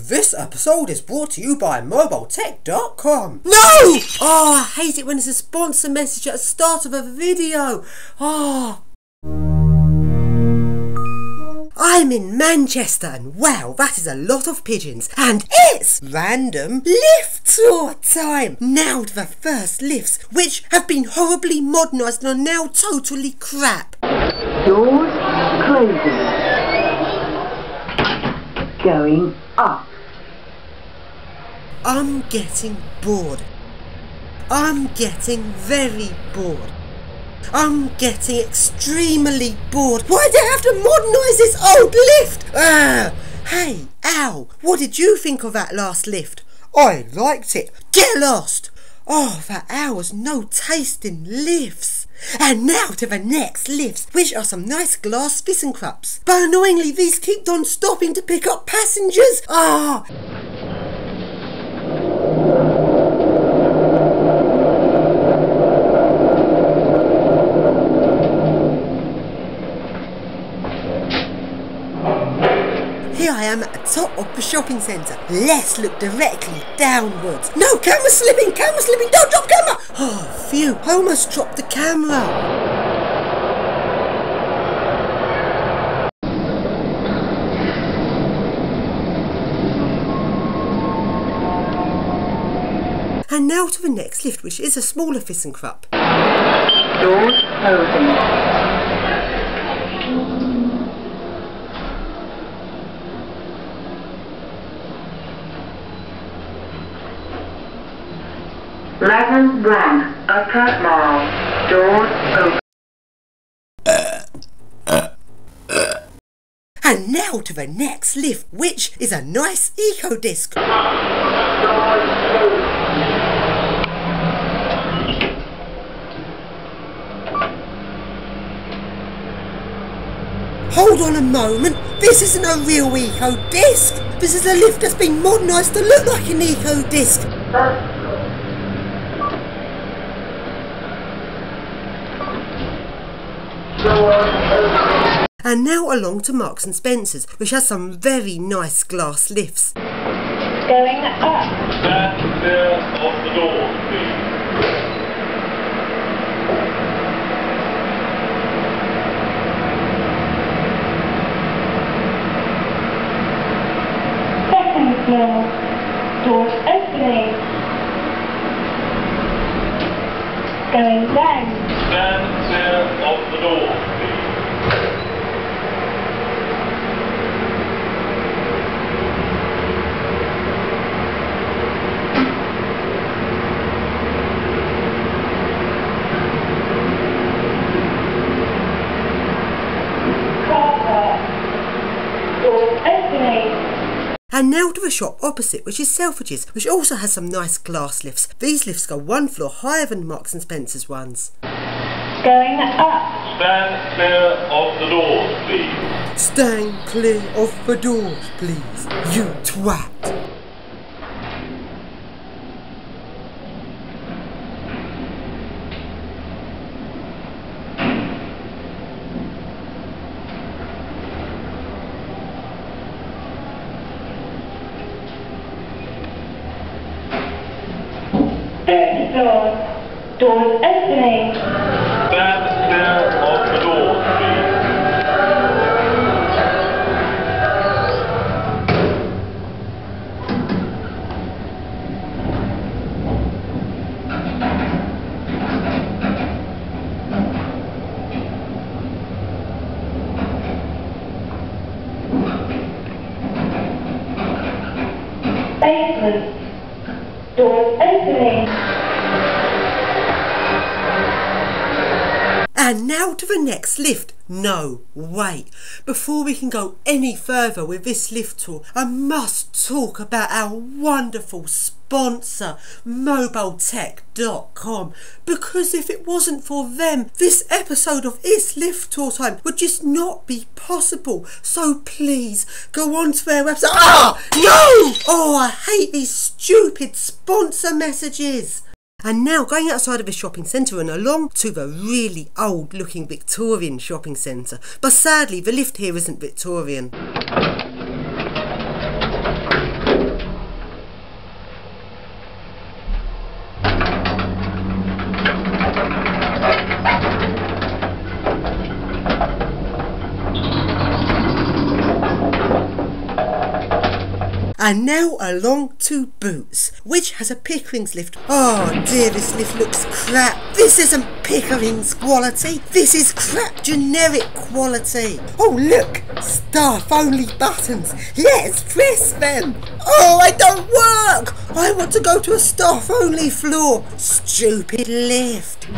This episode is brought to you by MobileTech.com. No! Oh, I hate it when it's a sponsor message at the start of a video. Oh. I'm in Manchester and wow, that is a lot of pigeons. And it's random lift tour time. Now to the first lifts, which have been horribly modernised and are now totally crap. Doors closing. Going up. I'm getting bored. I'm getting very bored. I'm getting extremely bored. Why do I have to modernise this old lift? Hey, Al, what did you think of that last lift? I liked it. Get lost. Oh, that Al has no taste in lifts. And now to the next lifts, which are some nice glass ThyssenKrupps. But annoyingly, these keep on stopping to pick up passengers. Here I am at the top of the shopping centre. Let's look directly downwards. No, camera slipping, don't drop camera! Oh, phew, I almost dropped the camera. And now to the next lift, which is a smaller ThyssenKrupp. Doors closing. Level 1, upper mall, doors open. And now to the next lift, which is a nice EcoDisc. Hold on a moment, this isn't a real EcoDisc. This is a lift that's been modernised to look like an EcoDisc. And now along to Marks and Spencer's, which has some very nice glass lifts. Going up. Stand clear of the doors, please. Second floor. Doors opening. Going down. Stand clear of the doors, please. Car park. Doors opening. And now to the shop opposite, which is Selfridges, which also has some nice glass lifts. These lifts go one floor higher than Marks and Spencer's ones. Going up. Stand clear of the doors, please. Stand clear of the doors, please, you twat. Third floor. Doors opening. Stand clear of the doors, please. Basement. Doors opening. And now to the next lift. No, wait. Before we can go any further with this lift tour, I must talk about our wonderful sponsor, MobileTech.com. Because if it wasn't for them, this episode of It's Lift Tour Time would just not be possible. So please, go on to their website. No! Oh, I hate these stupid sponsor messages. And now going outside of the shopping centre and along to the really old looking Victorian shopping centre. But sadly the lift here isn't Victorian. And now along to Boots, which has a Pickering's lift. Oh dear, this lift looks crap. This isn't Pickering's quality. This is crap generic quality. Oh look, staff only buttons. Let's press them. Oh, they don't work. I want to go to a staff only floor. Stupid lift.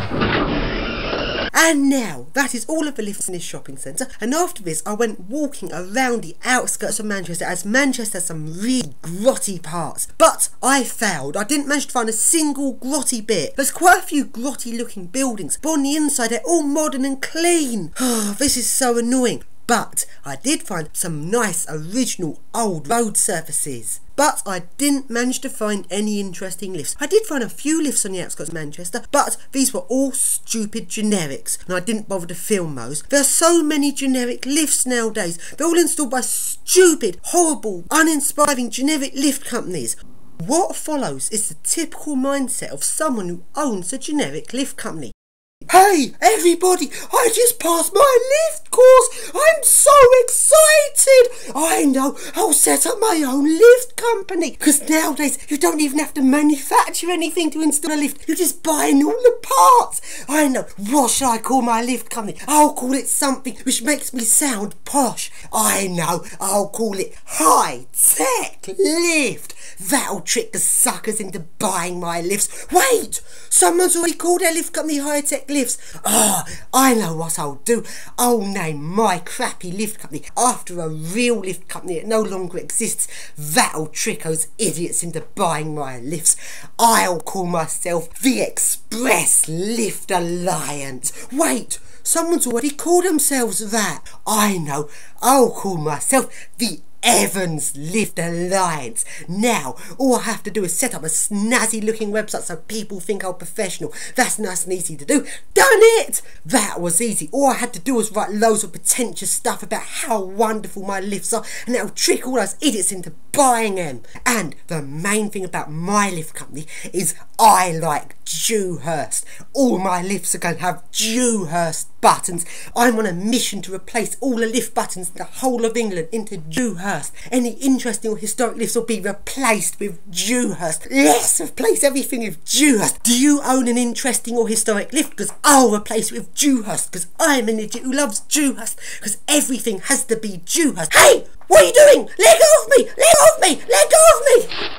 And now, that is all of the lifts in this shopping centre, and after this I went walking around the outskirts of Manchester, as Manchester has some really grotty parts. But I failed. I didn't manage to find a single grotty bit. There's quite a few grotty looking buildings, but on the inside they're all modern and clean. Oh, this is so annoying. But I did find some nice original old road surfaces. But I didn't manage to find any interesting lifts. I did find a few lifts on the outskirts of Manchester, but these were all stupid generics, and I didn't bother to film those. There are so many generic lifts nowadays. They're all installed by stupid, horrible, uninspiring generic lift companies. What follows is the typical mindset of someone who owns a generic lift company. Hey everybody, I just passed my lift course. I'm so excited. I know, I'll set up my own lift company. Because nowadays you don't even have to manufacture anything to install a lift. You just buy in all the parts. I know, what should I call my lift company? I'll call it something which makes me sound posh. I know, I'll call it High Tech Lift. That'll trick the suckers into buying my lifts. Wait, someone's already called their lift company High Tech Lifts. Oh, I know what I'll do. I'll name my crappy lift company after a real lift company that no longer exists. That'll trick those idiots into buying my lifts. I'll call myself the Express Lift Alliance. Wait, someone's already called themselves that. I know, I'll call myself the Evans Lift Alliance. Now, all I have to do is set up a snazzy looking website so people think I'm professional. That's nice and easy to do. Done it! That was easy. All I had to do was write loads of pretentious stuff about how wonderful my lifts are, and that'll trick all those idiots into buying them. And the main thing about my lift company is I like Dewhurst. All my lifts are going to have Dewhurst buttons. I'm on a mission to replace all the lift buttons in the whole of England into Dewhurst. Any interesting or historic lifts will be replaced with Dewhurst. Let's replace everything with Dewhurst. Do you own an interesting or historic lift? Because I'll replace it with Dewhurst, because I'm an idiot who loves Dewhurst, because everything has to be Dewhurst. Hey! What are you doing? Let go of me! Let go of me! Let go of me!